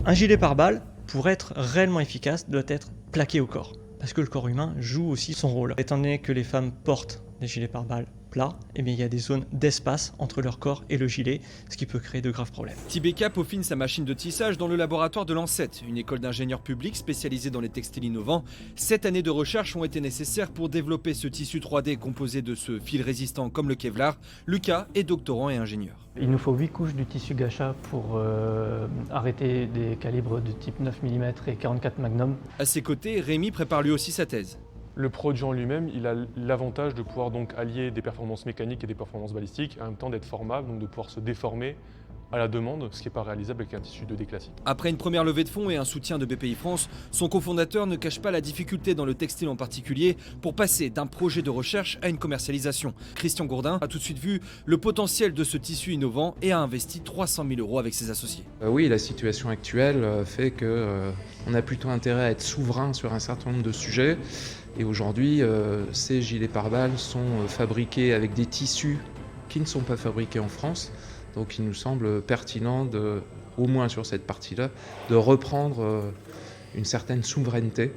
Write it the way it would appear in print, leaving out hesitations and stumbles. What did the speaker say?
Un gilet pare-balles, pour être réellement efficace, doit être plaqué au corps. Parce que le corps humain joue aussi son rôle. Étant donné que les femmes portent des gilets pare-balles plats, eh bien, il y a des zones d'espace entre leur corps et le gilet, ce qui peut créer de graves problèmes. Tibeka peaufine sa machine de tissage dans le laboratoire de l'ANSET, une école d'ingénieurs publics spécialisée dans les textiles innovants. 7 années de recherche ont été nécessaires pour développer ce tissu 3D composé de ce fil résistant comme le Kevlar. Lucas est doctorant et ingénieur. Il nous faut 8 couches du tissu Gacha pour arrêter des calibres de type 9 mm et 44 Magnum. À ses côtés, Rémi prépare lui aussi sa thèse. Le produit en lui-même, il a l'avantage de pouvoir donc allier des performances mécaniques et des performances balistiques, en même temps d'être formable, donc de pouvoir se déformer à la demande, ce qui n'est pas réalisable avec un tissu 2D classique. Après une première levée de fonds et un soutien de BPI France, son cofondateur ne cache pas la difficulté dans le textile en particulier pour passer d'un projet de recherche à une commercialisation. Christian Gourdin a tout de suite vu le potentiel de ce tissu innovant et a investi 300 000 € avec ses associés. Oui, la situation actuelle fait qu'on a plutôt intérêt à être souverain sur un certain nombre de sujets. Et aujourd'hui, ces gilets pare-balles sont fabriqués avec des tissus qui ne sont pas fabriqués en France. Donc il nous semble pertinent, au moins sur cette partie-là, de reprendre une certaine souveraineté